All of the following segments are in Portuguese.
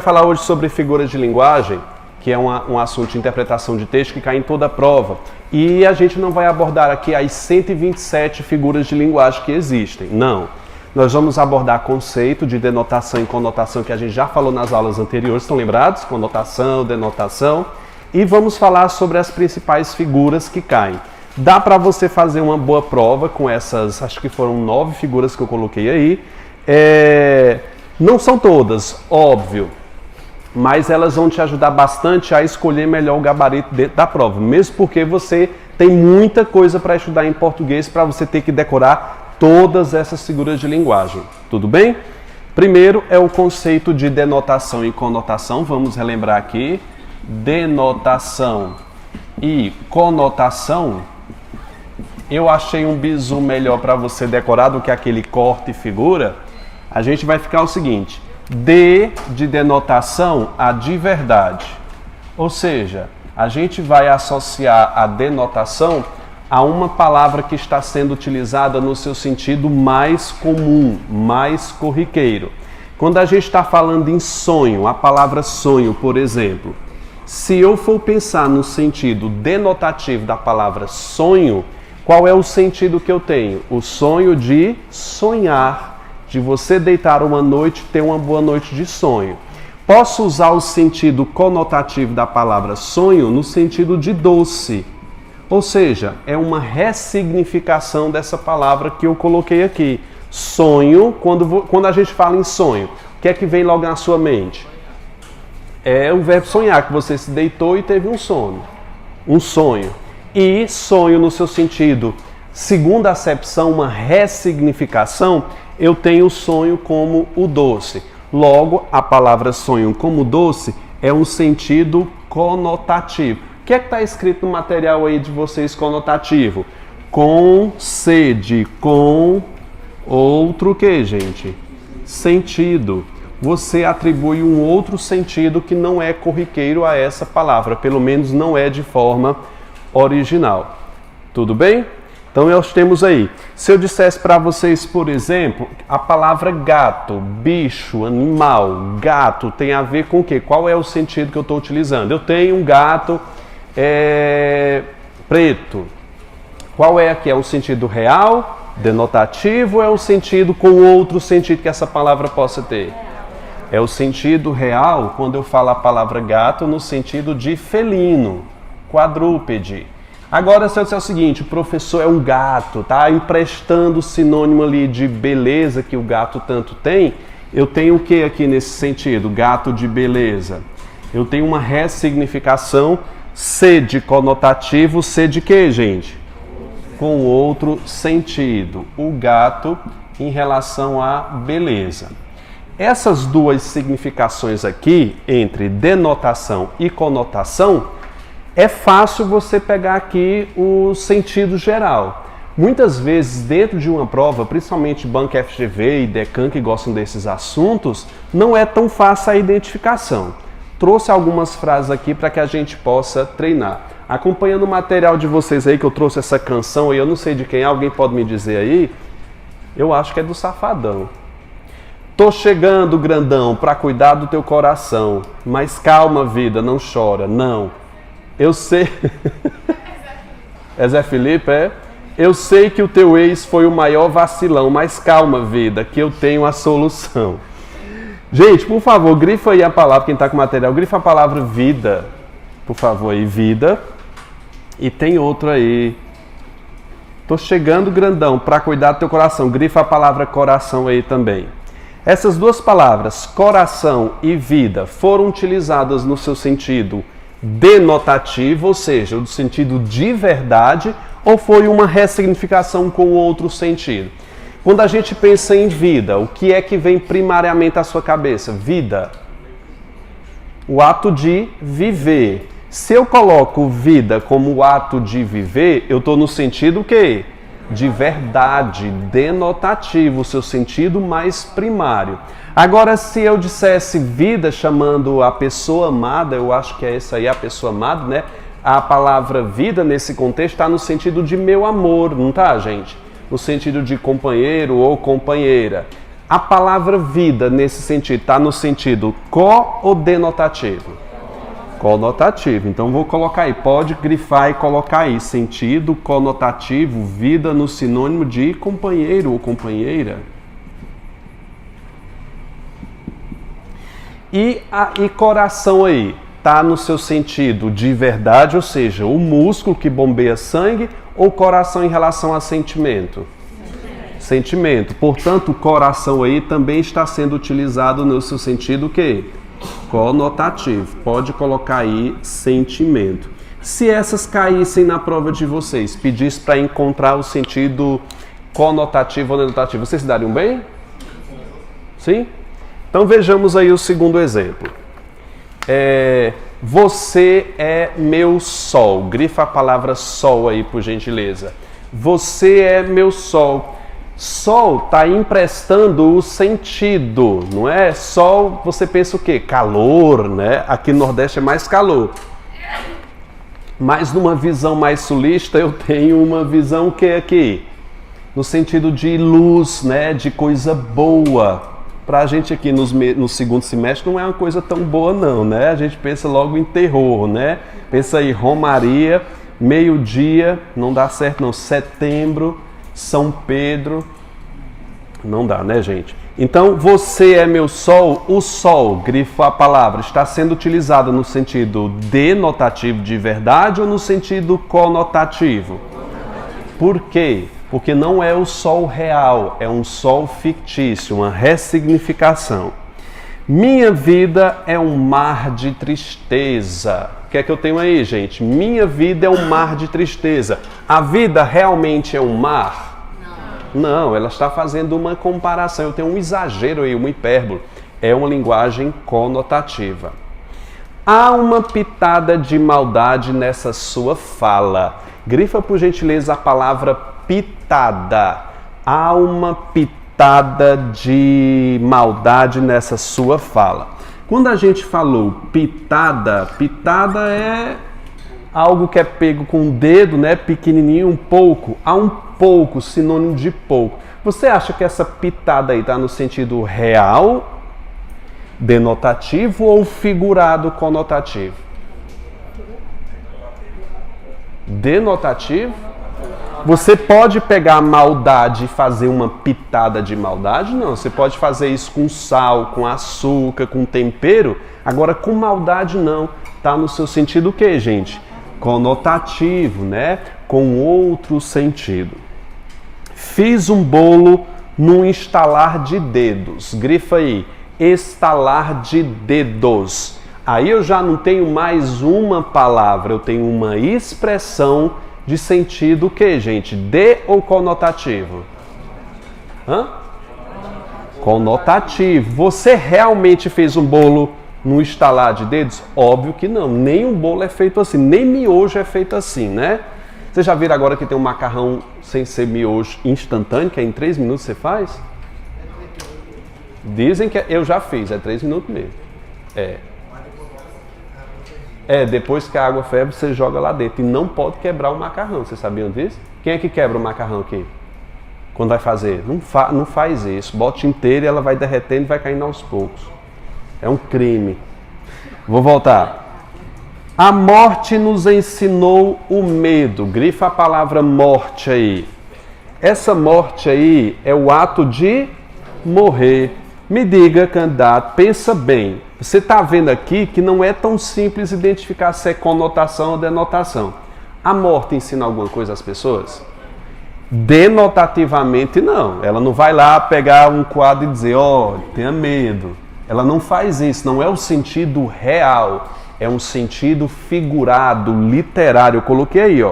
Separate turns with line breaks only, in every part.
Falar hoje sobre figuras de linguagem, que é um assunto de interpretação de texto que cai em toda a prova. E a gente não vai abordar aqui as 127 figuras de linguagem que existem, não. Nós vamos abordar conceito de denotação e conotação que a gente já falou nas aulas anteriores, estão lembrados? Conotação, denotação. E vamos falar sobre as principais figuras que caem. Dá para você fazer uma boa prova com essas, acho que foram 9 figuras que eu coloquei aí. Não são todas, óbvio, mas elas vão te ajudar bastante a escolher melhor o gabarito dentro da prova, mesmo porque você tem muita coisa para estudar em português para você ter que decorar todas essas figuras de linguagem, tudo bem? Primeiro é o conceito de denotação e conotação, vamos relembrar aqui. Denotação e conotação, eu achei um bizu melhor para você decorar do que aquele corte e figura. A gente vai ficar o seguinte: D de denotação, a de verdade. Ou seja, a gente vai associar a denotação a uma palavra que está sendo utilizada no seu sentido mais comum, mais corriqueiro. Quando a gente está falando em sonho, a palavra sonho, por exemplo, se eu for pensar no sentido denotativo da palavra sonho, qual é o sentido que eu tenho? O sonho de sonhar, de você deitar uma noite e ter uma boa noite de sonho. Posso usar o sentido conotativo da palavra sonho no sentido de doce. Ou seja, é uma ressignificação dessa palavra que eu coloquei aqui. Sonho, quando a gente fala em sonho, o que é que vem logo na sua mente? É o verbo sonhar, que você se deitou e teve um sono. Um sonho. E sonho no seu sentido, segundo a acepção, uma ressignificação, eu tenho o sonho como o doce. Logo, a palavra sonho como doce é um sentido conotativo. O que é que está escrito no material aí de vocês conotativo? Com sede, com outro que, gente? Sentido. Você atribui um outro sentido que não é corriqueiro a essa palavra, pelo menos não é de forma original. Tudo bem? Então nós temos aí, se eu dissesse para vocês, por exemplo, a palavra gato, bicho, animal, gato, tem a ver com o quê? Qual é o sentido que eu estou utilizando? Eu tenho um gato preto. Qual é aqui? É um sentido real, denotativo, ou é um sentido com outro sentido que essa palavra possa ter? É o sentido real quando eu falo a palavra gato no sentido de felino, quadrúpede. Agora, se eu disser o seguinte, o professor é um gato, tá emprestando o sinônimo ali de beleza que o gato tanto tem, eu tenho o que aqui nesse sentido? Gato de beleza. Eu tenho uma ressignificação, C de conotativo, C de quê, gente? Com outro sentido. O gato em relação à beleza. Essas duas significações aqui, entre denotação e conotação, é fácil você pegar aqui o sentido geral. Muitas vezes, dentro de uma prova, principalmente Banco FGV e Decam, que gostam desses assuntos, não é tão fácil a identificação. Trouxe algumas frases aqui para que a gente possa treinar. Acompanhando o material de vocês aí, que eu trouxe essa canção, e eu não sei de quem, alguém pode me dizer aí? Eu acho que é do Safadão. Tô chegando, grandão, para cuidar do teu coração, mas calma, vida, não chora, não. Eu sei... É Zé Felipe, é? Eu sei que o teu ex foi o maior vacilão, mas calma, vida, que eu tenho a solução. Gente, por favor, grifa aí a palavra, quem está com material, grifa a palavra vida. Por favor, aí, vida. E tem outro aí. Tô chegando, grandão, para cuidar do teu coração. Grifa a palavra coração aí também. Essas duas palavras, coração e vida, foram utilizadas no seu sentido denotativo, ou seja, no sentido de verdade, ou foi uma ressignificação com outro sentido? Quando a gente pensa em vida, o que é que vem primariamente à sua cabeça? Vida. O ato de viver. Se eu coloco vida como o ato de viver, eu estou no sentido o quê? De verdade, denotativo, o seu sentido mais primário. Agora, se eu dissesse vida chamando a pessoa amada, eu acho que é essa aí a pessoa amada, né? A palavra vida nesse contexto está no sentido de meu amor, não tá, gente? No sentido de companheiro ou companheira. A palavra vida, nesse sentido, está no sentido co ou denotativo? Conotativo. Então, vou colocar aí. Pode grifar e colocar aí. Sentido conotativo, vida no sinônimo de companheiro ou companheira. E coração aí? Está no seu sentido de verdade, ou seja, o músculo que bombeia sangue, ou coração em relação a sentimento? Sentimento. Portanto, o coração aí também está sendo utilizado no seu sentido o quê? Conotativo. Pode colocar aí sentimento. Se essas caíssem na prova de vocês, pedisse para encontrar o sentido conotativo ou denotativo, vocês se dariam bem? Sim? Então vejamos aí o segundo exemplo. Você é meu sol. Grifa a palavra sol aí, por gentileza. Você é meu sol. Sol está emprestando o sentido, não é? Sol, você pensa o quê? Calor, né? Aqui no Nordeste é mais calor. Mas numa visão mais sulista, eu tenho uma visão que é aqui, no sentido de luz, né? De coisa boa. Pra gente aqui no segundo semestre não é uma coisa tão boa não, né? A gente pensa logo em terror, né? Pensa aí, Romaria, meio-dia, não dá certo não, setembro, São Pedro, não dá, né, gente? Então, você é meu sol, o sol, grifo a palavra, está sendo utilizada no sentido denotativo de verdade ou no sentido conotativo? Por quê? Porque não é o sol real, é um sol fictício, uma ressignificação. Minha vida é um mar de tristeza. O que é que eu tenho aí, gente? Minha vida é um mar de tristeza. A vida realmente é um mar? Não, ela está fazendo uma comparação. Eu tenho um exagero aí, uma hipérbole. É uma linguagem conotativa. Há uma pitada de maldade nessa sua fala. Grifa, por gentileza, a palavra pitada. Há uma pitada de maldade nessa sua fala. Quando a gente falou pitada, pitada é algo que é pego com o dedo, né, pequenininho, um pouco. Há um pouco, sinônimo de pouco. Você acha que essa pitada aí está no sentido real, denotativo ou figurado conotativo? Denotativo? Você pode pegar a maldade e fazer uma pitada de maldade? Não, você pode fazer isso com sal, com açúcar, com tempero. Agora, com maldade não. Tá no seu sentido o quê, gente? Conotativo, né? Com outro sentido. Fiz um bolo num estalar de dedos. Grifa aí, estalar de dedos. Aí eu já não tenho mais uma palavra, eu tenho uma expressão de sentido o que, gente? De ou conotativo? Conotativo. Você realmente fez um bolo no estalar de dedos? Óbvio que não. Nem um bolo é feito assim. Nem miojo é feito assim, né? Vocês já viram agora que tem um macarrão sem ser miojo instantâneo, que é em 3 minutos você faz? Dizem que eu já fiz, é 3 minutos mesmo. Depois que a água ferve, você joga lá dentro. E não pode quebrar o macarrão. Vocês sabiam disso? Quem é que quebra o macarrão aqui? Quando vai fazer? Não faz isso. Bote inteiro e ela vai derretendo e vai caindo aos poucos. É um crime. Vou voltar. A morte nos ensinou o medo. Grifa a palavra morte aí. Essa morte aí é o ato de morrer. Me diga, candidato, pensa bem. Você está vendo aqui que não é tão simples identificar se é conotação ou denotação. A morte ensina alguma coisa às pessoas? Denotativamente não. Ela não vai lá pegar um quadro e dizer, tenha medo. Ela não faz isso, não é o sentido real. É um sentido figurado, literário. Eu coloquei aí,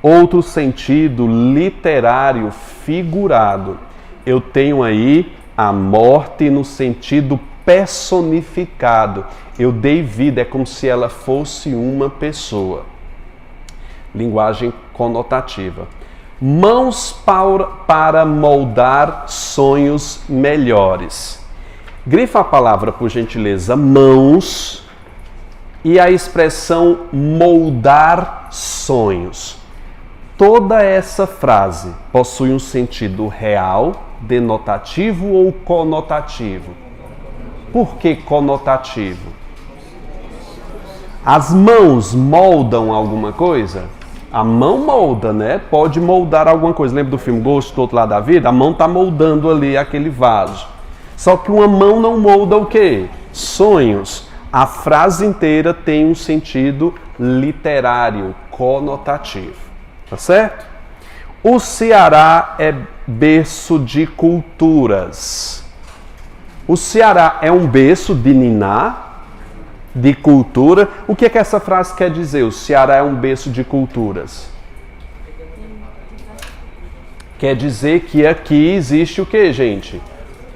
outro sentido literário figurado. Eu tenho aí a morte no sentido personificado. Eu dei vida, é como se ela fosse uma pessoa. Linguagem conotativa. Mãos para moldar sonhos melhores. Grifa a palavra, por gentileza, mãos e a expressão moldar sonhos. Toda essa frase possui um sentido real, denotativo ou conotativo? Por que conotativo? As mãos moldam alguma coisa? A mão molda, né? Pode moldar alguma coisa. Lembra do filme Ghost do Outro Lado da Vida? A mão está moldando ali aquele vaso. Só que uma mão não molda o quê? Sonhos. A frase inteira tem um sentido literário, conotativo. Tá certo? O Ceará é berço de culturas. O Ceará é um berço de niná, de cultura. O que é que essa frase quer dizer? O Ceará é um berço de culturas. Quer dizer que aqui existe o que, gente?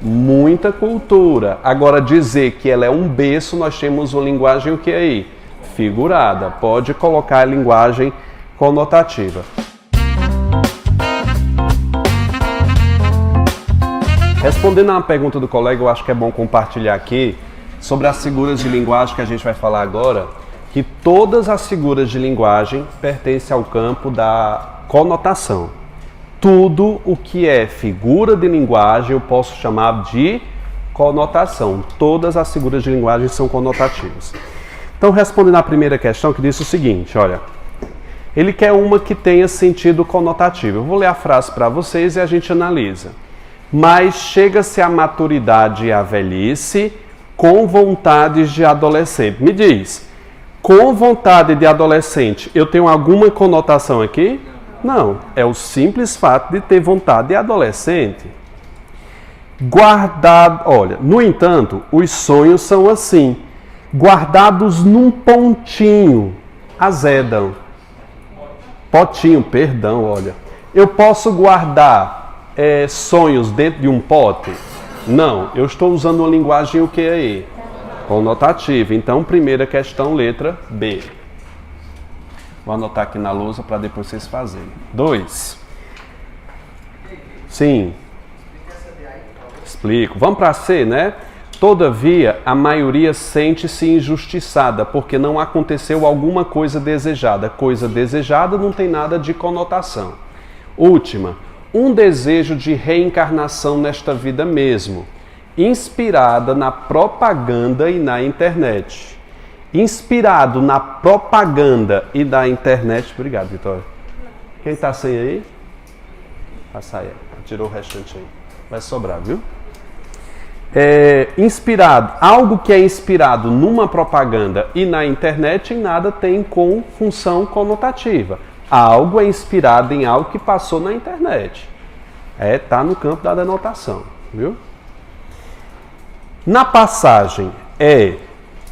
Muita cultura. Agora, dizer que ela é um berço, nós temos uma linguagem o que aí? Figurada. Pode colocar a linguagem conotativa. Respondendo a uma pergunta do colega, eu acho que é bom compartilhar aqui sobre as figuras de linguagem que a gente vai falar agora, que todas as figuras de linguagem pertencem ao campo da conotação. Tudo o que é figura de linguagem eu posso chamar de conotação. Todas as figuras de linguagem são conotativas. Então, respondendo à primeira questão, que diz o seguinte, olha, ele quer uma que tenha sentido conotativo. Eu vou ler a frase para vocês e a gente analisa. Mas chega-se à maturidade e à velhice com vontades de adolescente. Me diz, com vontade de adolescente, eu tenho alguma conotação aqui? Não, é o simples fato de ter vontade de adolescente. Guardado, olha, no entanto, os sonhos são assim, guardados num pontinho, azedam. Potinho, perdão, olha. Eu posso guardar sonhos dentro de um pote? Não, eu estou usando uma linguagem o que aí? Conotativa. Então, primeira questão, letra B. Vou anotar aqui na lousa para depois vocês fazerem. 2. Sim. Explico. Vamos para C, né? Todavia, a maioria sente-se injustiçada porque não aconteceu alguma coisa desejada. Coisa desejada não tem nada de conotação. Última. Um desejo de reencarnação nesta vida mesmo, inspirada na propaganda e na internet. Inspirado na propaganda e na internet. Obrigado, Vitória. Quem está sem aí? Passa aí. Tirou o restante aí. Vai sobrar, viu? Inspirado. Algo que é inspirado numa propaganda e na internet em nada tem com função conotativa. Algo é inspirado em algo que passou na internet. Tá no campo da denotação, viu? Na passagem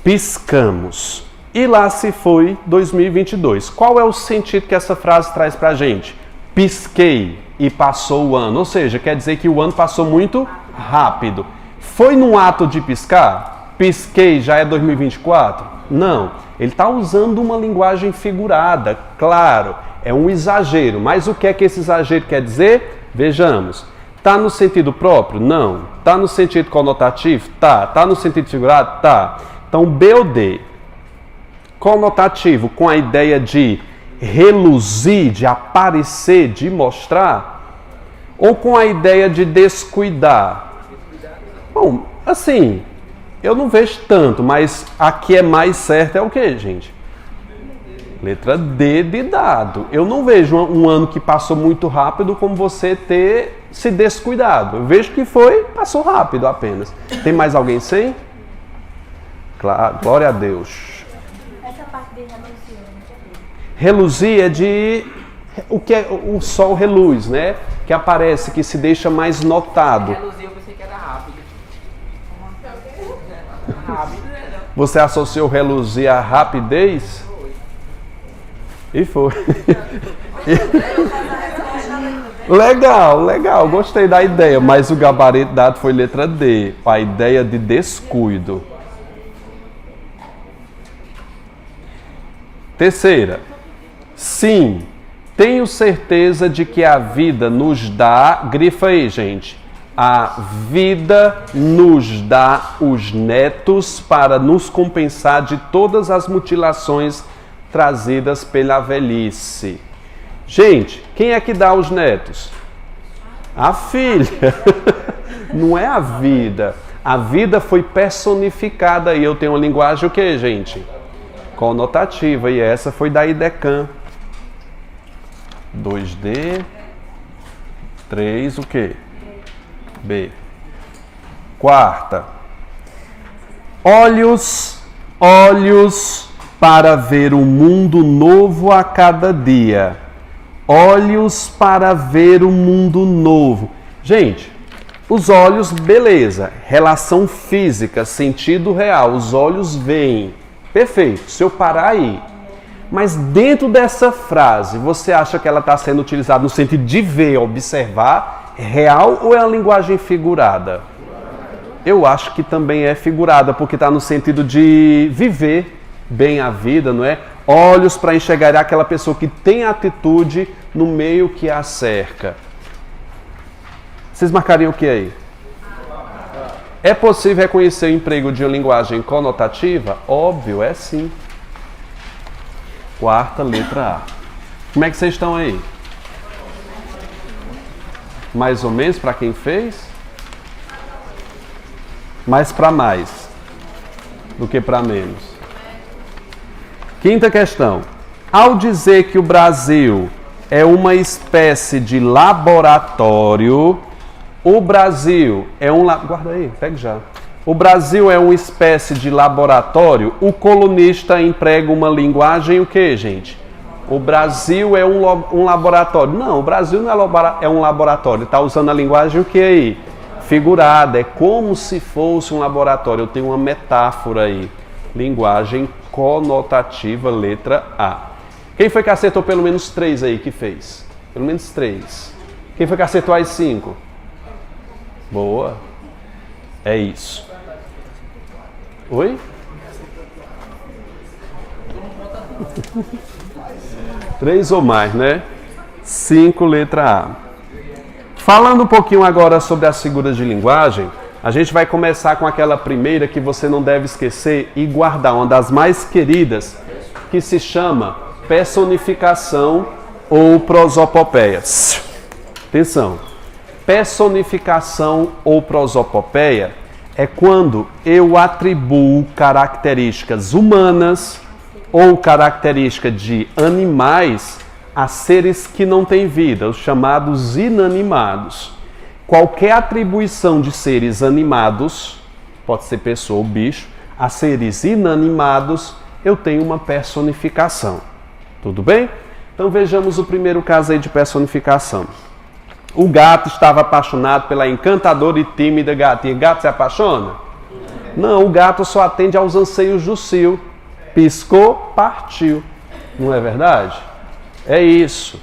piscamos e lá se foi 2022. Qual é o sentido que essa frase traz pra gente? Pisquei e passou o ano. Ou seja, quer dizer que o ano passou muito rápido. Foi num ato de piscar? Pisquei, já é 2024? Não. Ele está usando uma linguagem figurada, claro. É um exagero, mas o que é que esse exagero quer dizer? Vejamos. Está no sentido próprio? Não. Está no sentido conotativo? Tá. Está no sentido figurado? Tá. Então, B ou D? Conotativo com a ideia de reluzir, de aparecer, de mostrar? Ou com a ideia de descuidar? Bom, assim, eu não vejo tanto, mas aqui é mais certo é o que, gente? Letra D de dado. Eu não vejo um ano que passou muito rápido como você ter se descuidado. Eu vejo que passou rápido apenas. Tem mais alguém sem? Claro, glória a Deus.
Essa parte de reluzir,
reluzir é de o que é o sol reluz, né? Que aparece, que se deixa mais notado.
Reluzir eu pensei que era rápido. Rápido, né?
Você associou reluzir à rapidez? E foi. Legal, gostei da ideia, mas o gabarito dado foi letra D, a ideia de descuido. Terceira, sim, tenho certeza de que a vida nos dá, grifa aí, gente, a vida nos dá os netos para nos compensar de todas as mutilações trazidas pela velhice. Gente, quem é que dá os netos? A filha. Não é a vida. A vida foi personificada e eu tenho uma linguagem o quê, gente? Conotativa. E essa foi da IDECAM. 2D. 3 o quê? B. Quarta. Olhos para ver um mundo novo a cada dia. Olhos para ver um mundo novo. Gente, os olhos, beleza. Relação física, sentido real. Os olhos veem. Perfeito. Se eu parar aí. Mas dentro dessa frase, você acha que ela está sendo utilizada no sentido de ver, observar, real ou é uma linguagem figurada? Eu acho que também é figurada, porque está no sentido de viver bem a vida, não é? Olhos para enxergar aquela pessoa que tem atitude no meio que a cerca. Vocês marcariam o que aí? É possível reconhecer o emprego de uma linguagem conotativa? Óbvio, é sim. Quarta letra A. Como é que vocês estão aí? Mais ou menos para quem fez? Mais para mais do que para menos. Quinta questão. Ao dizer que o Brasil é uma espécie de laboratório, o Brasil é um... Guarda aí, pega já. O Brasil é uma espécie de laboratório, o colunista emprega uma linguagem o quê, gente? O Brasil é um laboratório. Não, o Brasil não é um laboratório. Está usando a linguagem o que aí? Figurada. É como se fosse um laboratório. Eu tenho uma metáfora aí. Linguagem conotativa, letra A. Quem foi que acertou pelo menos 3 aí que fez? Pelo menos 3. Quem foi que acertou as 5? Boa. É isso. Oi? 3 ou mais, né? 5, letra A. Falando um pouquinho agora sobre as figuras de linguagem, a gente vai começar com aquela primeira que você não deve esquecer e guardar, uma das mais queridas, que se chama personificação ou prosopopeia. Atenção. Personificação ou prosopopeia é quando eu atribuo características humanas ou características de animais a seres que não têm vida, os chamados inanimados. Qualquer atribuição de seres animados, pode ser pessoa ou bicho, a seres inanimados, eu tenho uma personificação. Tudo bem? Então vejamos o primeiro caso aí de personificação. O gato estava apaixonado pela encantadora e tímida gatinha. Gato se apaixona? Não, o gato só atende aos anseios do cio. Piscou, partiu. Não é verdade? É isso.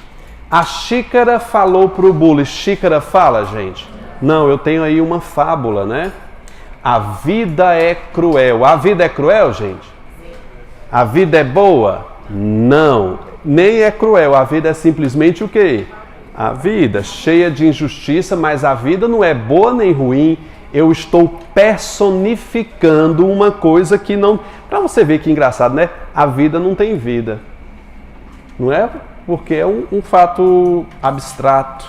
A xícara falou para o bule. Xícara fala, gente? Não, eu tenho aí uma fábula, né? A vida é cruel. A vida é cruel, gente? A vida é boa? Não. Nem é cruel. A vida é simplesmente o quê? A vida cheia de injustiça, mas a vida não é boa nem ruim. Eu estou personificando uma coisa que não... Para você ver que engraçado, né? A vida não tem vida. Não é? Porque é um fato abstrato.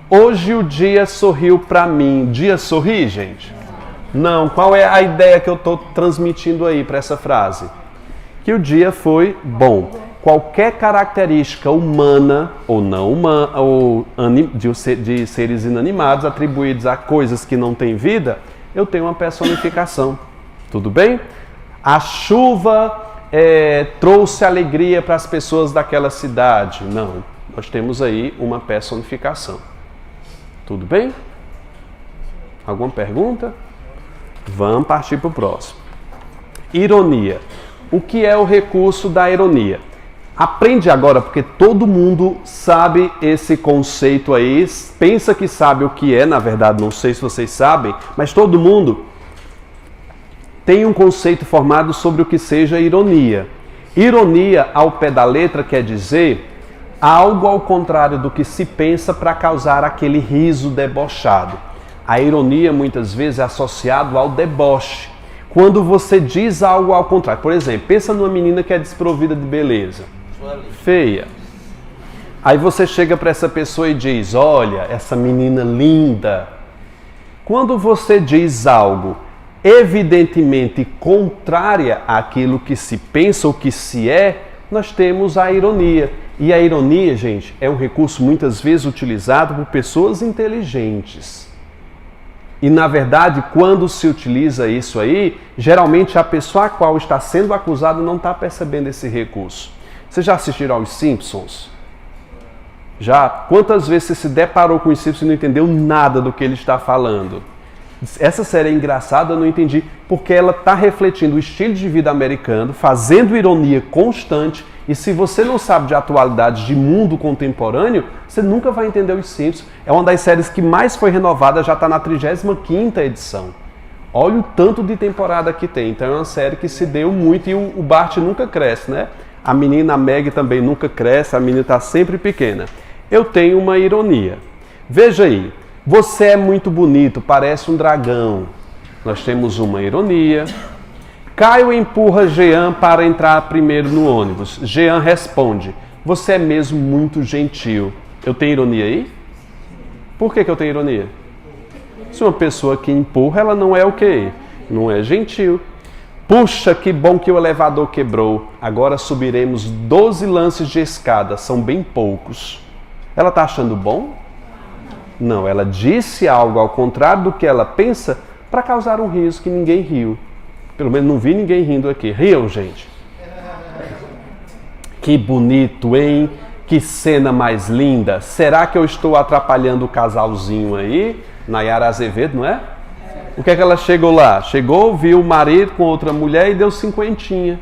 Hoje o dia sorriu para mim. O dia sorri, gente? Não. Qual é a ideia que eu estou transmitindo aí para essa frase? Que o dia foi bom. Qualquer característica humana ou não humana, ou de seres inanimados atribuídos a coisas que não têm vida, eu tenho uma personificação. Tudo bem? A chuva trouxe alegria para as pessoas daquela cidade. Não, nós temos aí uma personificação. Tudo bem? Alguma pergunta? Vamos partir para o próximo. Ironia. O que é o recurso da ironia? Aprende agora, porque todo mundo sabe esse conceito aí, pensa que sabe o que é, na verdade não sei se vocês sabem, mas todo mundo tem um conceito formado sobre o que seja ironia. Ironia, ao pé da letra, quer dizer algo ao contrário do que se pensa para causar aquele riso debochado. A ironia muitas vezes é associado ao deboche. Quando você diz algo ao contrário, por exemplo, pensa numa menina que é desprovida de beleza. Feia. Aí você chega para essa pessoa e diz, olha, essa menina linda. Quando você diz algo evidentemente contrária àquilo que se pensa ou que se é, nós temos a ironia. E a ironia, gente, é um recurso muitas vezes utilizado por pessoas inteligentes. E na verdade, quando se utiliza isso aí, geralmente a pessoa a qual está sendo acusada não está percebendo esse recurso. Vocês já assistiram aos Simpsons? Já? Quantas vezes você se deparou com os Simpsons e não entendeu nada do que ele está falando? Essa série é engraçada, eu não entendi, porque ela está refletindo o estilo de vida americano, fazendo ironia constante, e se você não sabe de atualidades de mundo contemporâneo, você nunca vai entender os Simpsons. É uma das séries que mais foi renovada, já está na 35ª edição. Olha o tanto de temporada que tem, então é uma série que se deu muito, e o Bart nunca cresce, né? A menina, a Meg, também nunca cresce, a menina está sempre pequena. Eu tenho uma ironia. Veja aí. Você é muito bonito, parece um dragão. Nós temos uma ironia. Caio empurra Jean para entrar primeiro no ônibus. Jean responde, você é mesmo muito gentil. Eu tenho ironia aí? Por que eu tenho ironia? Se uma pessoa que empurra, ela não é o quê? Não é gentil. Puxa, que bom que o elevador quebrou. Agora subiremos 12 lances de escada, são bem poucos. Ela está achando bom? Não, ela disse algo ao contrário do que ela pensa para causar um riso que ninguém riu. Pelo menos não vi ninguém rindo aqui. Riam, gente. Que bonito, hein? Que cena mais linda. Será que eu estou atrapalhando o casalzinho aí? Nayara Azevedo, não é? O que é que ela chegou lá? Chegou, viu o marido com outra mulher e deu 50.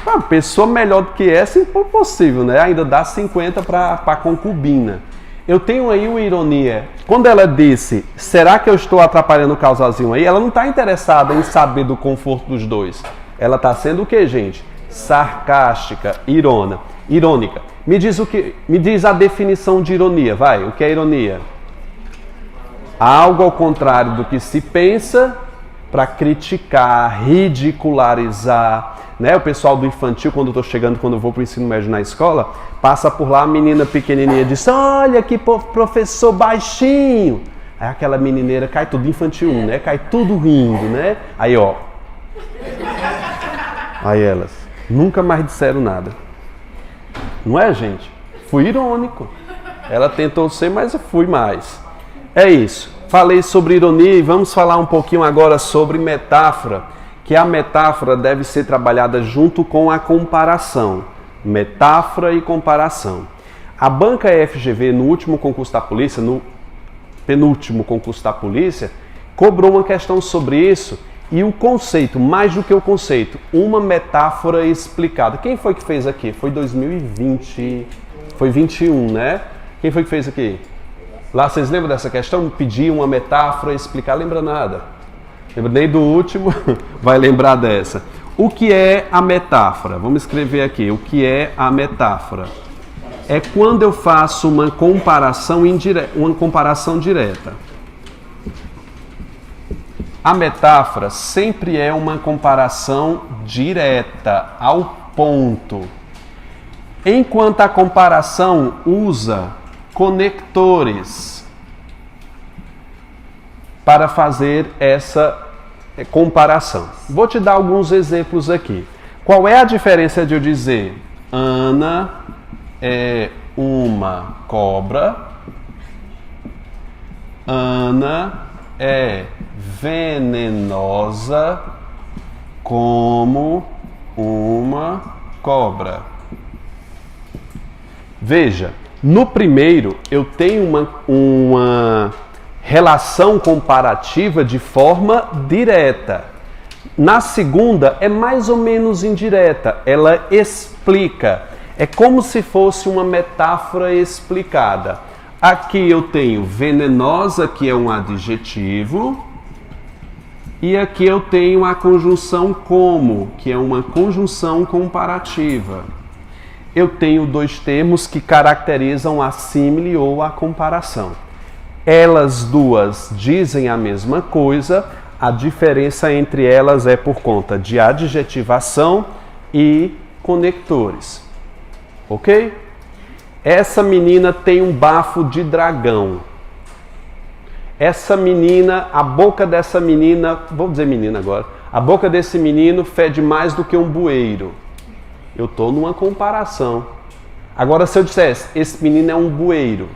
Uma pessoa melhor do que essa, impossível, né? Ainda dá 50 para a concubina. Eu tenho aí uma ironia. Quando ela disse, será que eu estou atrapalhando o casalzinho aí? Ela não está interessada em saber do conforto dos dois. Ela está sendo o que, gente? Sarcástica, irônica. Me diz a definição de ironia, vai. O que é ironia? Algo ao contrário do que se pensa para criticar, ridicularizar. Né? O pessoal do infantil, quando eu estou chegando, quando eu vou para o ensino médio na escola, passa por lá, a menina pequenininha diz, olha que professor baixinho. Aí aquela menineira cai tudo, infantil 1, né? Cai tudo rindo, né? Aí, ó. Aí elas nunca mais disseram nada. Não é, gente? Fui irônico. Ela tentou ser, mas eu fui mais. É isso. Falei sobre ironia e vamos falar um pouquinho agora sobre metáfora. Que a metáfora deve ser trabalhada junto com a comparação. Metáfora e comparação. A banca FGV, no último concurso da polícia, no penúltimo concurso da polícia, cobrou uma questão sobre isso e o conceito, mais do que o conceito, uma metáfora explicada. Quem foi que fez aqui? Foi 2020, foi 21, né? Quem foi que fez aqui? Lá, vocês lembram dessa questão? Pedir uma metáfora explicada, lembra nada? Lembra nem do último, vai lembrar dessa. O que é a metáfora? Vamos escrever aqui. O que é a metáfora? É quando eu faço uma comparação direta. A metáfora sempre é uma comparação direta, ao ponto. Enquanto a comparação usa conectores para fazer essa comparação. Vou te dar alguns exemplos aqui. Qual é a diferença de eu dizer Ana é uma cobra, Ana é venenosa como uma cobra? Veja, no primeiro eu tenho uma relação comparativa de forma direta. Na segunda é mais ou menos indireta, ela explica. É como se fosse uma metáfora explicada. Aqui eu tenho venenosa, que é um adjetivo, e aqui eu tenho a conjunção como, que é uma conjunção comparativa. Eu tenho dois termos que caracterizam a símile ou a comparação. Elas duas dizem a mesma coisa, a diferença entre elas é por conta de adjetivação e conectores. Ok? essa menina tem um bafo de dragão. Essa menina, a boca dessa menina, vou dizer menina agora, a boca desse menino fede mais do que um bueiro. Eu estou numa comparação. Agora, se eu dissesse, esse menino é um bueiro,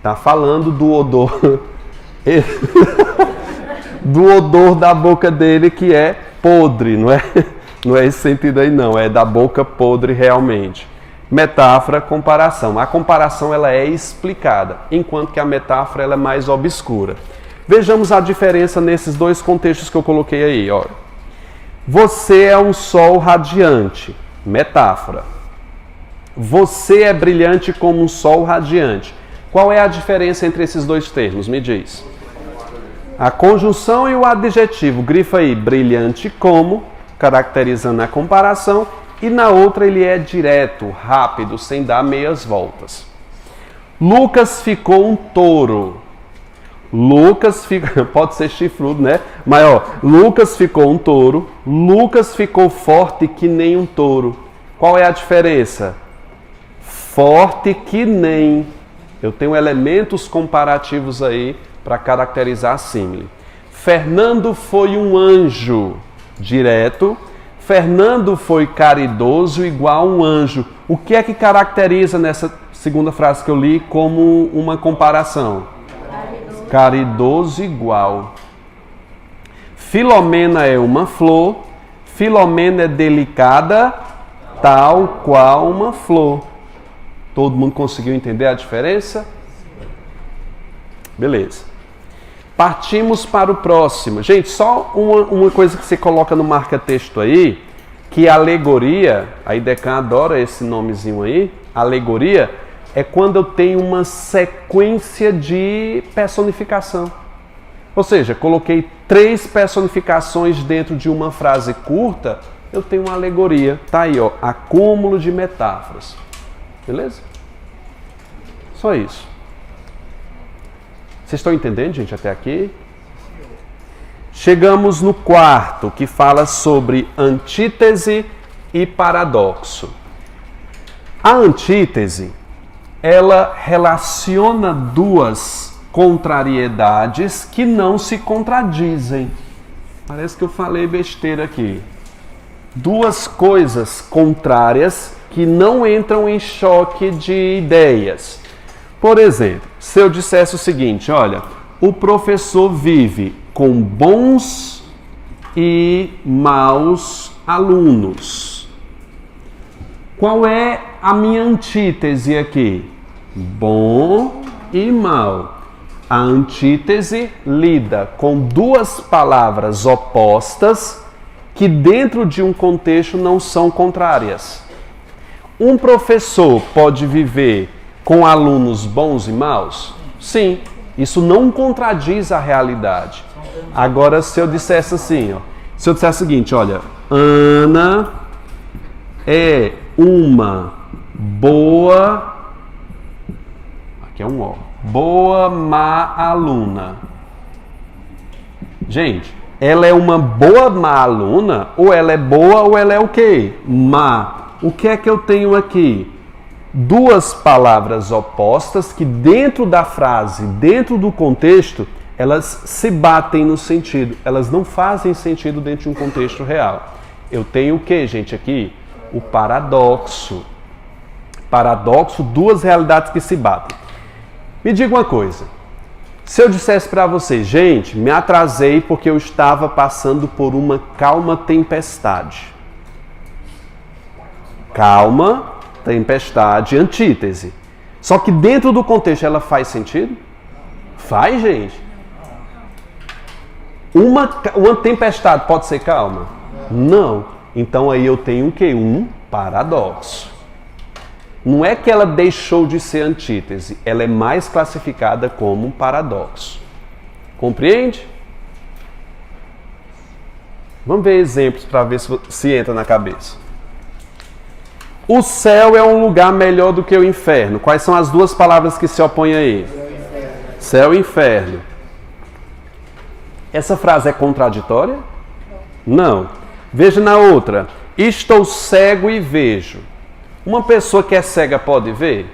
tá falando do odor, do odor da boca dele que é podre, não é? Não é esse sentido aí não, é da boca podre realmente. Metáfora, comparação. A comparação ela é explicada, enquanto que a metáfora ela é mais obscura. Vejamos a diferença nesses dois contextos que eu coloquei aí. Ó. Você é um sol radiante, metáfora. Você é brilhante como um sol radiante. Qual é a diferença entre esses dois termos? Me diz. A conjunção e o adjetivo. Grifa aí, brilhante como, caracterizando a comparação. E na outra ele é direto, rápido, sem dar meias voltas. Lucas ficou um touro. Lucas ficou, pode ser chifrudo, né? Mas ó, Lucas ficou um touro. Lucas ficou forte que nem um touro. Qual é a diferença? Forte que nem. Eu tenho elementos comparativos aí para caracterizar a símile. Fernando foi um anjo, direto. Fernando foi caridoso igual um anjo. O que é que caracteriza nessa segunda frase que eu li como uma comparação? Caridoso igual. Filomena é uma flor. Filomena é delicada, tal qual uma flor. Todo mundo conseguiu entender a diferença? Beleza. Partimos para o próximo. Gente, só uma coisa que você coloca no marca-texto aí, que alegoria, a IDECAN adora esse nomezinho aí, alegoria, é quando eu tenho uma sequência de personificação. Ou seja, coloquei 3 personificações dentro de uma frase curta, eu tenho uma alegoria. Tá aí, ó, acúmulo de metáforas. Beleza? Só isso. Vocês estão entendendo, gente, até aqui? Chegamos no quarto, que fala sobre antítese e paradoxo. A antítese, ela relaciona duas contrariedades que não se contradizem. Parece que eu falei besteira aqui. Duas coisas contrárias que não entram em choque de ideias. Por exemplo, se eu dissesse o seguinte, olha, o professor vive com bons e maus alunos. Qual é a minha antítese aqui? Bom e mal. A antítese lida com duas palavras opostas que dentro de um contexto não são contrárias. Um professor pode viver com alunos bons e maus? Sim, isso não contradiz a realidade. Agora, se eu dissesse assim, ó, se eu dissesse o seguinte, olha, Ana é uma boa, aqui é um ó, boa má aluna. Gente, ela é uma boa má aluna, ou ela é boa ou ela é o quê? Má. O que é que eu tenho aqui? Duas palavras opostas que dentro da frase, dentro do contexto, elas se batem no sentido. Elas não fazem sentido dentro de um contexto real. Eu tenho o que, gente, aqui? O paradoxo. Paradoxo, duas realidades que se batem. Me diga uma coisa. Se eu dissesse para você, gente, me atrasei porque eu estava passando por uma calma tempestade. Calma, tempestade, antítese. Só que dentro do contexto ela faz sentido? Faz, gente. Uma tempestade pode ser calma? Não. Então aí eu tenho o quê? Um paradoxo. Não é que ela deixou de ser antítese, ela é mais classificada como um paradoxo. Compreende? Vamos ver exemplos para ver se entra na cabeça. O céu é um lugar melhor do que o inferno. Quais são as duas palavras que se opõem aí? Céu e inferno. Essa frase é contraditória? Não. Veja na outra. Estou cego e vejo. Uma pessoa que é cega pode ver?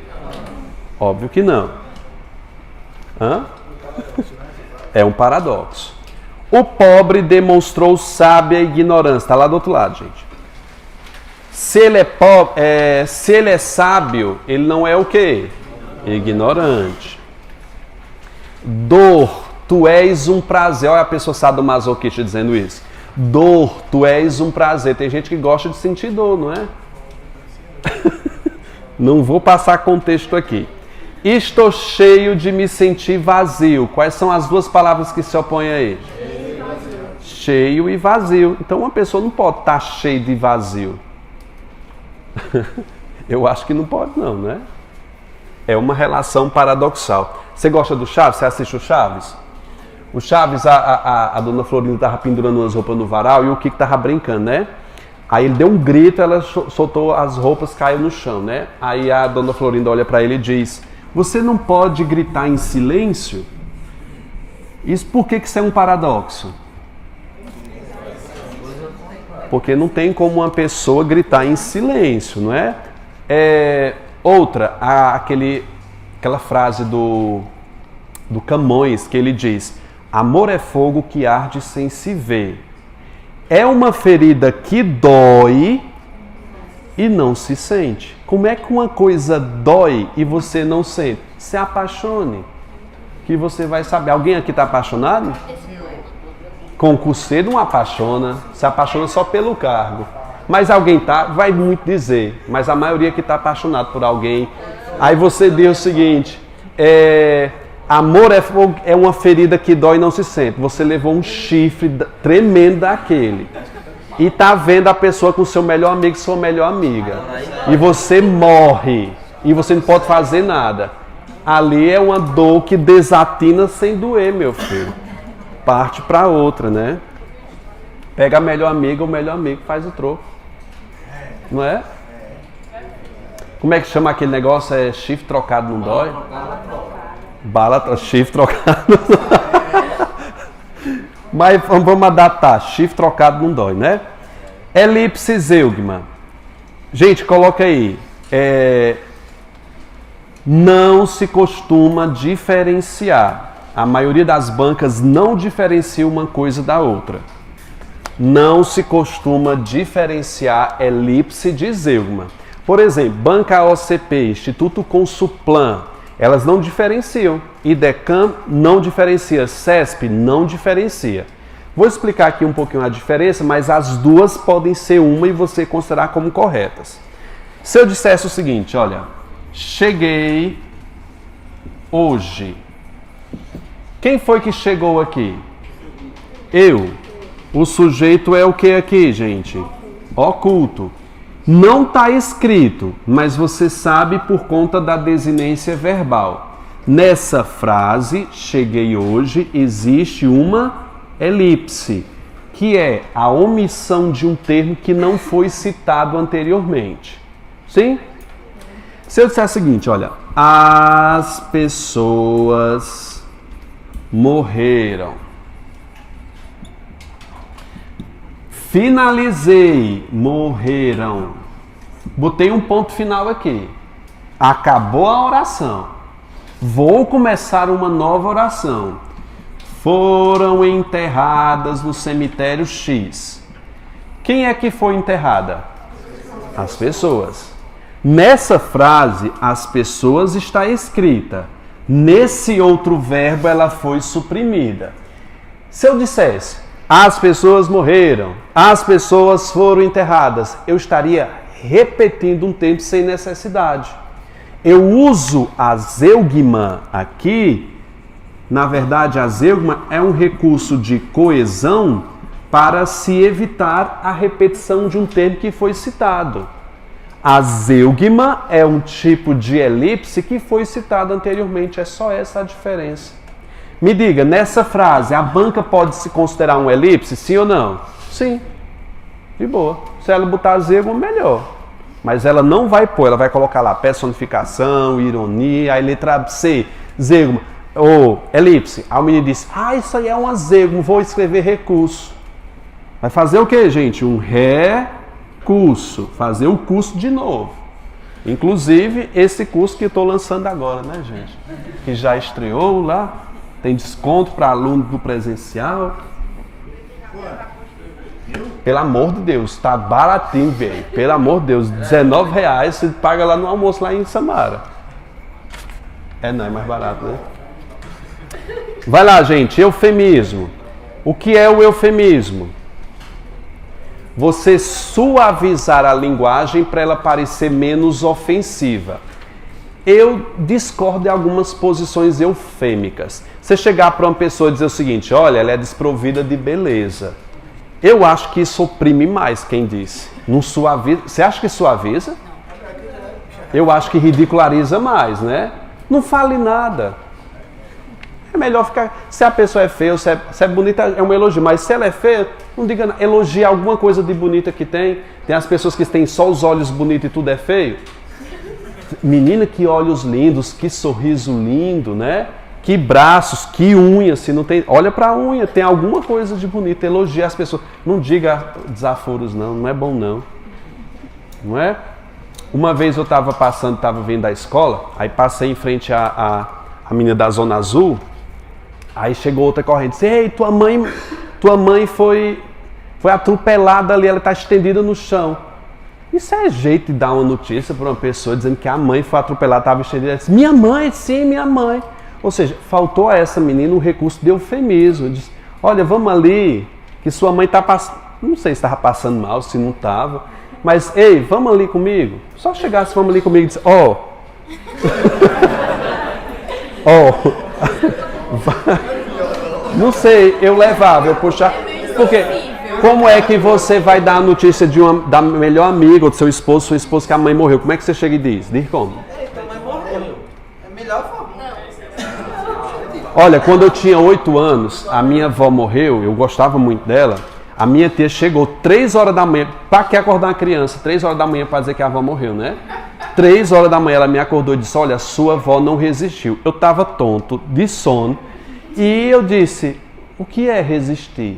Óbvio que não. Hã? É um paradoxo. O pobre demonstrou sábia ignorância. Está lá do outro lado, gente. Se ele se ele é sábio, ele não é o quê? Ignorante. Dor, tu és um prazer. Olha a pessoa sadomasoquista dizendo isso. Dor, tu és um prazer. Tem gente que gosta de sentir dor, não é? Não vou passar contexto aqui. Estou cheio de me sentir vazio. Quais são as duas palavras que se opõem aí? Cheio e vazio. Então uma pessoa não pode estar cheia de vazio. Eu acho que não pode não, né? É uma relação paradoxal. Você gosta do Chaves? Você assiste o Chaves? O Chaves, a dona Florinda estava pendurando umas roupas no varal e o Kiko estava brincando, né? Aí ele deu um grito, ela soltou as roupas, caiu no chão, né? Aí a dona Florinda olha para ele e diz: você não pode gritar em silêncio? Isso por que isso é um paradoxo? Porque não tem como uma pessoa gritar em silêncio, não é? Outra, aquela frase do Camões, que ele diz: amor é fogo que arde sem se ver. É uma ferida que dói e não se sente. Como é que uma coisa dói e você não sente? Se apaixone, que você vai saber. Alguém aqui está apaixonado? Concurseiro não apaixona, se apaixona só pelo cargo. Mas alguém tá, vai muito dizer, mas a maioria que está apaixonado por alguém. Aí você diz o seguinte: amor é uma ferida que dói e não se sente. Você levou um chifre tremendo daquele. E tá vendo a pessoa com seu melhor amigo, sua melhor amiga. E você morre. E você não pode fazer nada. Ali é uma dor que desatina sem doer, meu filho. Parte para outra, né? Pega a melhor amiga, o melhor amigo faz o troco. Não é? Como é que chama aquele negócio? É chifre trocado não dói? Chifre trocado. Mas vamos adaptar. Chifre trocado não dói, né? Elipse zeugma. Gente, coloca aí. Não se costuma diferenciar. A maioria das bancas não diferencia uma coisa da outra. Não se costuma diferenciar elipse de zeugma. Por exemplo, Banca OCP, Instituto Consuplan, elas não diferenciam. IDECAM não diferencia. CESP não diferencia. Vou explicar aqui um pouquinho a diferença, mas as duas podem ser uma e você considerar como corretas. Se eu dissesse o seguinte, olha, cheguei hoje. Quem foi que chegou aqui? Eu. O sujeito é o que aqui, gente? Oculto. Não está escrito, mas você sabe por conta da desinência verbal. Nessa frase, cheguei hoje, existe uma elipse, que é a omissão de um termo que não foi citado anteriormente. Sim? Se eu disser o seguinte, olha, as pessoas morreram. Finalizei, morreram. Botei um ponto final aqui. Acabou a oração. Vou começar uma nova oração. Foram enterradas no cemitério X. Quem é que foi enterrada? As pessoas. Nessa frase, as pessoas está escrita. Nesse outro verbo, ela foi suprimida. Se eu dissesse, as pessoas morreram, as pessoas foram enterradas, eu estaria repetindo um tempo sem necessidade. Eu uso a zeugma aqui, na verdade a zeugma é um recurso de coesão para se evitar a repetição de um termo que foi citado. A zeugma é um tipo de elipse que foi citado anteriormente, é só essa a diferença. Me diga, nessa frase, a banca pode se considerar um elipse, sim ou não? Sim. De boa. Se ela botar zeugma, melhor. Mas ela não vai pôr, ela vai colocar lá personificação, ironia, aí letra C, zeugma, ou elipse. Aí o menino disse, isso aí é uma zeugma, vou escrever recurso. Vai fazer o que, gente? Um recurso. Fazer o curso de novo. Inclusive, esse curso que eu estou lançando agora, né, gente? Que já estreou lá, tem desconto para aluno do presencial. Pelo amor de Deus, tá baratinho, velho. Pelo amor de Deus, R$19 você paga lá no almoço lá em Samara. Não, é mais barato, né? Vai lá, gente, eufemismo. O que é o eufemismo? Você suavizar a linguagem para ela parecer menos ofensiva. Eu discordo de algumas posições eufêmicas. Você chegar para uma pessoa e dizer o seguinte, olha, ela é desprovida de beleza. Eu acho que isso oprime mais quem disse. Não suaviza. Você acha que suaviza? Eu acho que ridiculariza mais, né? Não fale nada. É melhor ficar... Se a pessoa é feia ou se é bonita, é um elogio. Mas se ela é feia, não diga nada. Elogie alguma coisa de bonita que tem. Tem as pessoas que têm só os olhos bonitos e tudo é feio. Menina, que olhos lindos, que sorriso lindo, né? Que braços, que unhas, se não tem... Olha pra unha, tem alguma coisa de bonito, elogia as pessoas. Não diga desaforos não, não é bom não. Não é? Uma vez eu estava vindo da escola, aí passei em frente à menina da Zona Azul, aí chegou outra corrente, disse, ei, tua mãe foi atropelada ali, ela está estendida no chão. Isso é jeito de dar uma notícia para uma pessoa dizendo que a mãe foi atropelada, estava estendida. Ela disse, minha mãe, sim, minha mãe. Ou seja, faltou a essa menina um recurso de eufemismo. Disse, olha, vamos ali, que sua mãe está passando... Não sei se estava passando mal, se não estava. Mas, ei, vamos ali comigo. Só chegasse, vamos ali comigo e disse, não sei, eu levava, eu puxava. Porque, como é que você vai dar a notícia da melhor amiga ou do seu esposo, sua esposa, que a mãe morreu? Como é que você chega e diz? Diz como?
Tua mãe morreu. É melhor forma.
Olha, quando eu tinha 8 anos, a minha avó morreu, eu gostava muito dela. A minha tia chegou 3 horas da manhã, para que acordar uma criança? 3 horas da manhã para dizer que a avó morreu, né? 3 horas da manhã ela me acordou e disse, olha, sua avó não resistiu. Eu estava tonto, de sono, e eu disse, o que é resistir?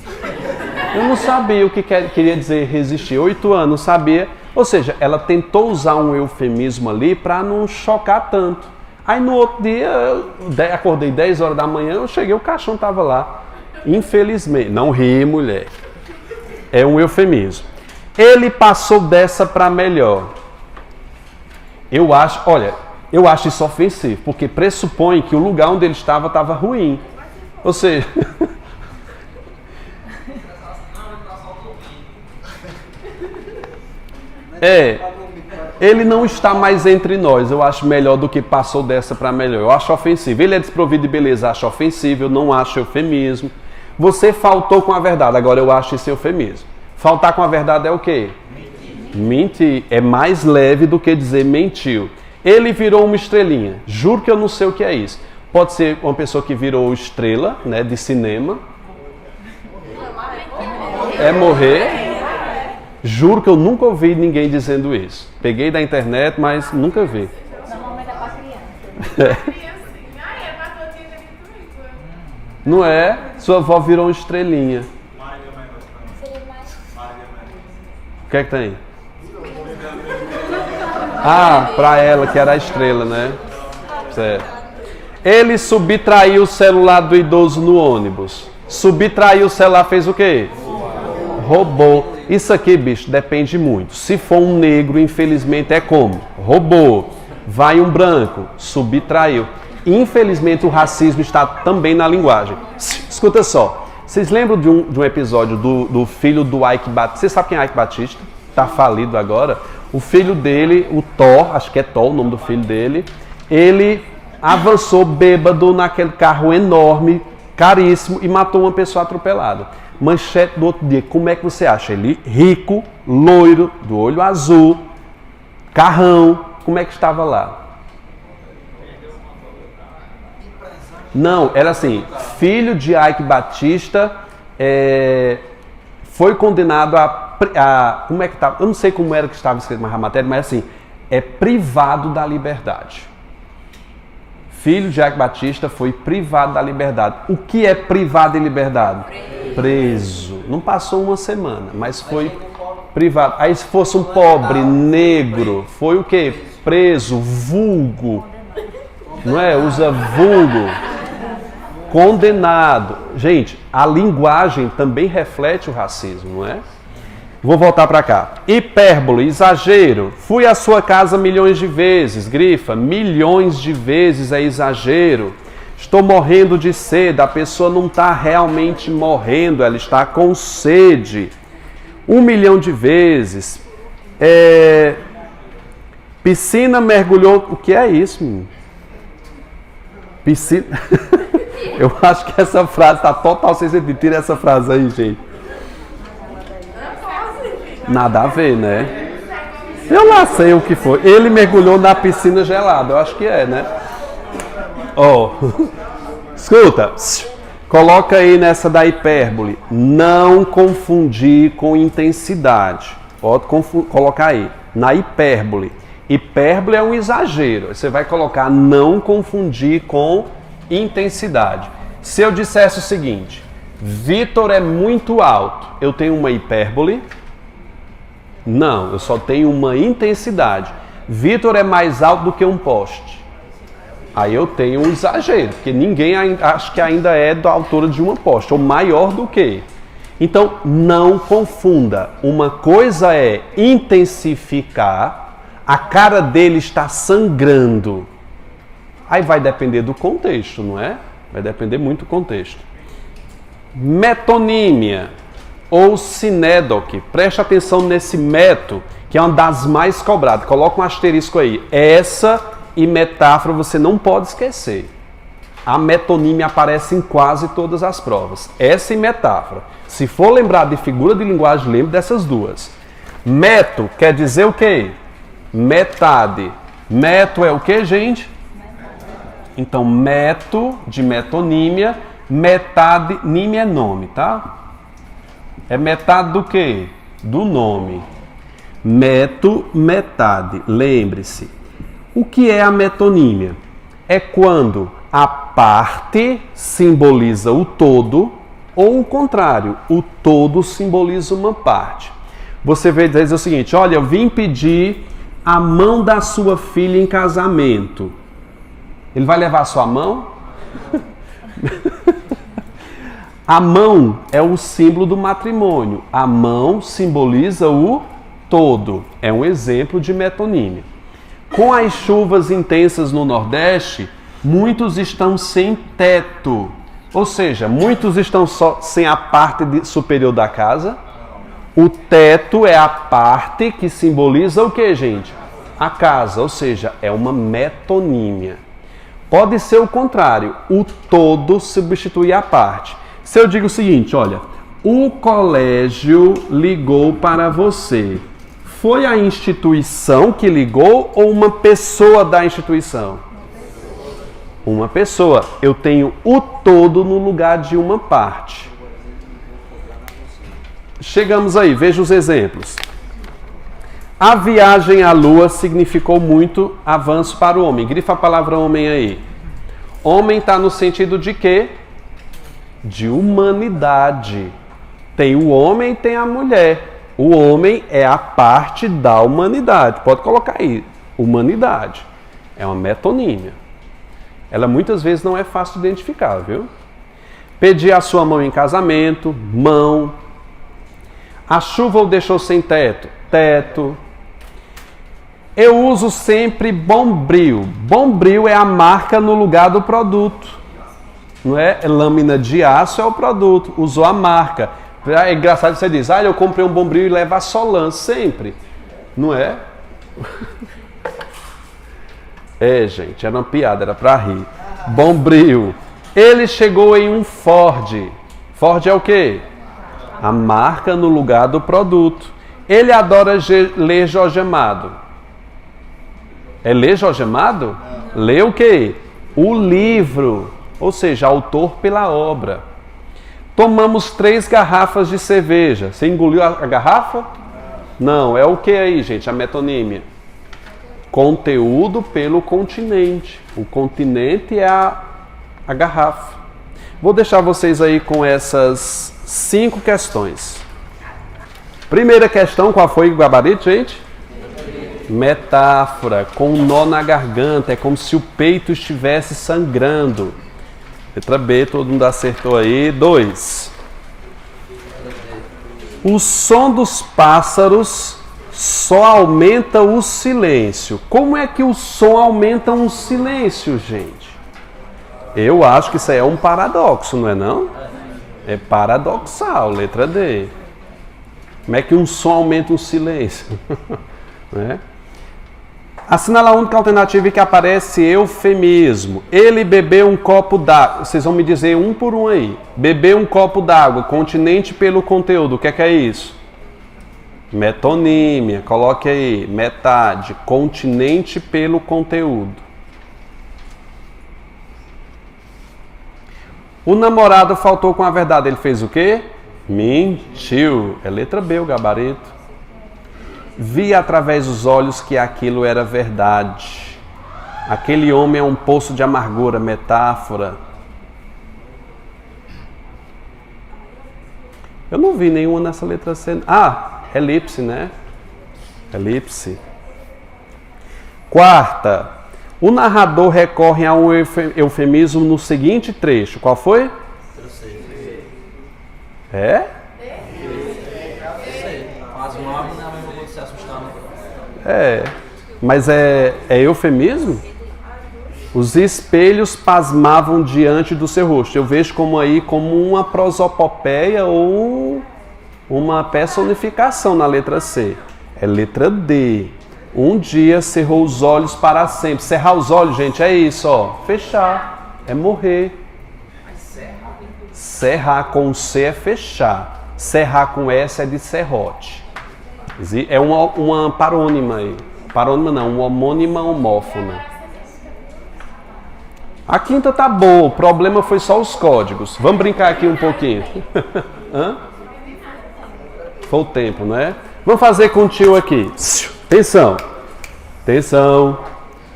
Eu não sabia o que queria dizer resistir. 8 anos, não sabia. Ou seja, ela tentou usar um eufemismo ali para não chocar tanto. Aí no outro dia, eu acordei 10 horas da manhã, eu cheguei, o caixão estava lá. Infelizmente, não ri, mulher. É um eufemismo. Ele passou dessa para melhor. Eu acho isso ofensivo, porque pressupõe que o lugar onde ele estava ruim. Ou seja... ele não está mais entre nós. Eu acho melhor do que passou dessa para melhor. Eu acho ofensivo. Ele é desprovido de beleza, acho ofensivo. Eu não acho eufemismo. Você faltou com a verdade. Agora eu acho isso eufemismo. Faltar com a verdade é o quê? Mentir. É mais leve do que dizer mentiu. Ele virou uma estrelinha. Juro que eu não sei o que é isso. Pode ser uma pessoa que virou estrela, né, de cinema. É morrer. Juro que eu nunca ouvi ninguém dizendo isso. Peguei da internet, mas nunca vi.
Normalmente é pra criança.
Não é? Sua avó virou uma estrelinha. O que é que tem? Pra ela, que era a estrela, né? Certo. Ele subtraiu o celular do idoso no ônibus. Subtraiu o celular, fez o quê? Roubou. Isso aqui, bicho, depende muito. Se for um negro, infelizmente é como? Roubou. Vai um branco, subtraiu. Infelizmente o racismo está também na linguagem. Escuta só. Vocês lembram de um episódio do filho do Ike Batista? Você sabe quem é Ike Batista? Está falido agora. O filho dele, o Thor, acho que é Thor o nome do filho dele, ele avançou bêbado naquele carro enorme, caríssimo, e matou uma pessoa atropelada. Manchete do outro dia, como é que você acha? Ele rico, loiro, do olho azul, carrão, como é que estava lá? Não, era assim, filho de Ike Batista, foi condenado a como é que estava? Eu não sei como era que estava escrito na matéria, mas assim, é privado da liberdade. Filho de Ike Batista foi privado da liberdade. O que é privado de liberdade? Preso. Não passou uma semana, mas foi privado. Aí se fosse um pobre, negro, foi o quê? preso, vulgo. Não é? Usa vulgo. Condenado. Gente, a linguagem também reflete o racismo, não é? Vou voltar para cá. Hipérbole, exagero. Fui à sua casa milhões de vezes. Grifa, milhões de vezes é exagero. Estou morrendo de sede. A pessoa não está realmente morrendo, ela está com sede. 1 milhão de vezes. Piscina mergulhou... O que é isso, menino? Piscina... Eu acho que essa frase está total sem sentido. Tira essa frase aí, gente. Nada a ver, né? Eu lá sei o que foi. Ele mergulhou na piscina gelada. Eu acho que é, né? Ó. Escuta. Coloca aí nessa da hipérbole. Não confundir com intensidade. Pode colocar aí. Na hipérbole. Hipérbole é um exagero. Você vai colocar não confundir com intensidade. Se eu dissesse o seguinte: Vitor é muito alto, eu tenho uma hipérbole? Não, eu só tenho uma intensidade. Vitor é mais alto do que um poste. Aí eu tenho um exagero, porque ninguém acha que ainda é da altura de uma poste, ou maior do que. Então, não confunda. Uma coisa é intensificar, a cara dele está sangrando. Aí vai depender do contexto, não é? Vai depender muito do contexto. Metonímia ou sinédoque. Preste atenção nesse meto, que é uma das mais cobradas. Coloca um asterisco aí. Essa e metáfora você não pode esquecer. A metonímia aparece em quase todas as provas. Essa e metáfora. Se for lembrar de figura de linguagem, lembre dessas duas. Meto quer dizer o quê? Metade. Meto é o quê, gente? Então, meto de metonímia, metade, nímia é nome, tá? É metade do quê? Do nome. Meto, metade. Lembre-se. O que é a metonímia? É quando a parte simboliza o todo ou o contrário, o todo simboliza uma parte. Você vai dizer o seguinte: olha, eu vim pedir a mão da sua filha em casamento. Ele vai levar a sua mão? A mão é o símbolo do matrimônio. A mão simboliza o todo. É um exemplo de metonímia. Com as chuvas intensas no Nordeste, muitos estão sem teto. Ou seja, muitos estão só sem a parte superior da casa. O teto é a parte que simboliza o que, gente? A casa. Ou seja, é uma metonímia. Pode ser o contrário. O todo substitui a parte. Se eu digo o seguinte, olha, o colégio ligou para você. Foi a instituição que ligou ou uma pessoa da instituição? Uma pessoa. Eu tenho o todo no lugar de uma parte. Chegamos aí, veja os exemplos. A viagem à Lua significou muito avanço para o homem. Grifa a palavra homem aí. Homem está no sentido de quê? De humanidade. Tem o homem e tem a mulher. O homem é a parte da humanidade. Pode colocar aí. Humanidade. É uma metonímia. Ela muitas vezes não é fácil de identificar, viu? Pedir a sua mão em casamento. Mão. A chuva o deixou sem teto. Teto. Eu uso sempre Bombril. Bombril é a marca no lugar do produto. Não é? Lâmina de aço é o produto. Usou a marca. É engraçado você diz, eu comprei um Bombril e levo a Solan sempre. Não é? É, gente, era uma piada, era pra rir. Bombril. Ele chegou em um Ford. Ford é o quê? A marca no lugar do produto. Ele adora ler Jorge Amado. É ler Jorge Amado? Lê o quê? O livro. Ou seja, autor pela obra. Tomamos 3 garrafas de cerveja. Você engoliu a garrafa? Não, é o que aí, gente? A metonímia. Conteúdo pelo continente. O continente é a garrafa. Vou deixar vocês aí com essas 5 questões. Primeira questão, qual foi o gabarito, gente? Metáfora, com um nó na garganta, é como se o peito estivesse sangrando. Letra B, todo mundo acertou aí. 2. O som dos pássaros só aumenta o silêncio. Como é que o som aumenta um silêncio, gente? Eu acho que isso aí é um paradoxo, não é não? É paradoxal, letra D. Como é que um som aumenta um silêncio? Né? Assinala a única alternativa que aparece eufemismo. Ele bebeu um copo d'água. Vocês vão me dizer um por um aí. Bebeu um copo d'água, continente pelo conteúdo. O que é isso? Metonímia. Coloque aí. Metade. Continente pelo conteúdo. O namorado faltou com a verdade. Ele fez o quê? Mentiu. É letra B o gabarito. Vi através dos olhos que aquilo era verdade. Aquele homem é um poço de amargura, metáfora. Eu não vi nenhuma nessa letra C. Ah, elipse, né? Elipse. 4. O narrador recorre a um eufemismo no seguinte trecho. Qual foi? É? Mas é eufemismo? Os espelhos pasmavam diante do seu rosto. Eu vejo como aí como uma prosopopeia ou uma personificação na letra C. É letra D. Um dia cerrou os olhos para sempre. Cerrar os olhos, gente, é isso, ó. Fechar. É morrer. Cerrar com C é fechar. Cerrar com S é de serrote. É uma parônima aí. Parônima não, uma homônima homófona. A quinta tá boa, o problema foi só os códigos. Vamos brincar aqui um pouquinho. Hã? Foi o tempo, né? Vamos fazer com o tio aqui. Atenção. Atenção.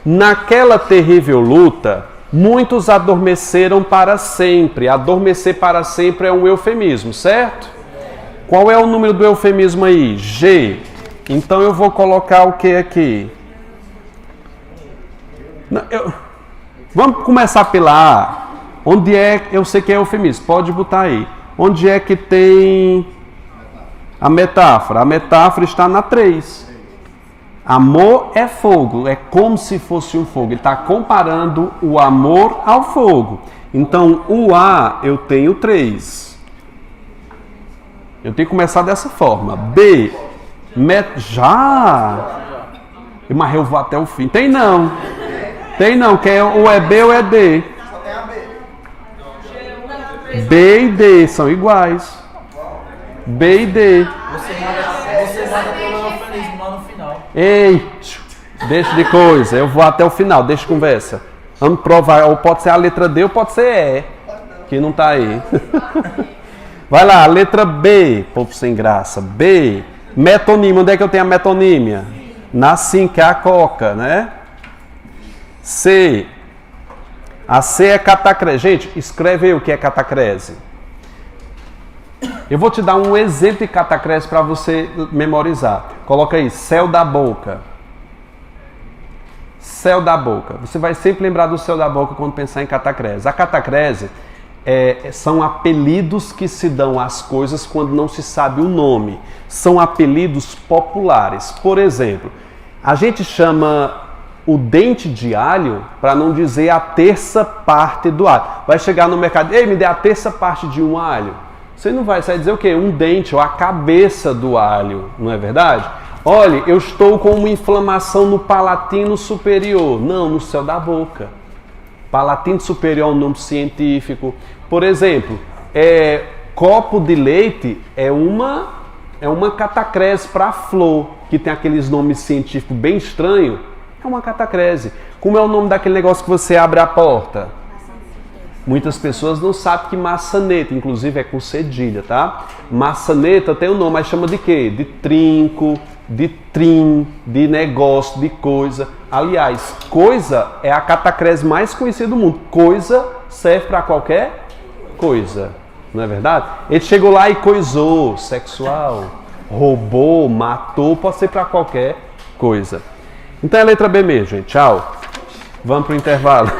Naquela terrível luta, muitos adormeceram para sempre. Adormecer para sempre é um eufemismo, certo? Qual é o número do eufemismo aí? G. Então eu vou colocar o que aqui? Vamos começar pela A. Onde é? Eu sei que é eufemismo. Pode botar aí. Onde é que tem a metáfora? A metáfora está na 3. Amor é fogo. É como se fosse um fogo. Ele está comparando o amor ao fogo. Então o A eu tenho 3. Eu tenho que começar dessa forma. B. Já? Mas eu vou até o fim. Tem não. Tem não. Que é, ou é B ou é D.
Só tem a B.
B e D são iguais. B e D.
Você manda pelo eufemismo lá no final.
Ei, deixa de coisa. Eu vou até o final. Deixa de conversa. Vamos provar. Ou pode ser a letra D ou pode ser E. Que não tá aí. Vai lá, letra B, povo sem graça. B, metonímia. Onde é que eu tenho a metonímia? Na 5, que é a coca, né? C. A C é catacrese. Gente, escreve aí o que é catacrese. Eu vou te dar um exemplo de catacrese para você memorizar. Coloca aí, céu da boca. Céu da boca. Você vai sempre lembrar do céu da boca quando pensar em catacrese. A catacrese são apelidos que se dão às coisas quando não se sabe o nome. São apelidos populares. Por exemplo, a gente chama o dente de alho para não dizer a terça parte do alho. Vai chegar no mercado, ei, me dê a terça parte de um alho. Você não vai dizer o quê? Um dente ou a cabeça do alho, não é verdade? Olha, eu estou com uma inflamação no palatino superior. Não, no céu da boca. Palatino superior é um nome científico. Por exemplo, copo de leite é uma catacrese para flor, que tem aqueles nomes científicos bem estranhos. É uma catacrese. Como é o nome daquele negócio que você abre a porta? Muitas pessoas não sabem que maçaneta, inclusive é com cedilha, tá? Maçaneta tem um nome, mas chama de quê? De trinco, de trim, de negócio, de coisa. Aliás, coisa é a catacrese mais conhecida do mundo. Coisa serve para qualquer coisa, não é verdade? Ele chegou lá e coisou, sexual, roubou, matou, pode ser para qualquer coisa. Então é a letra B mesmo, gente. Tchau. Vamos pro intervalo.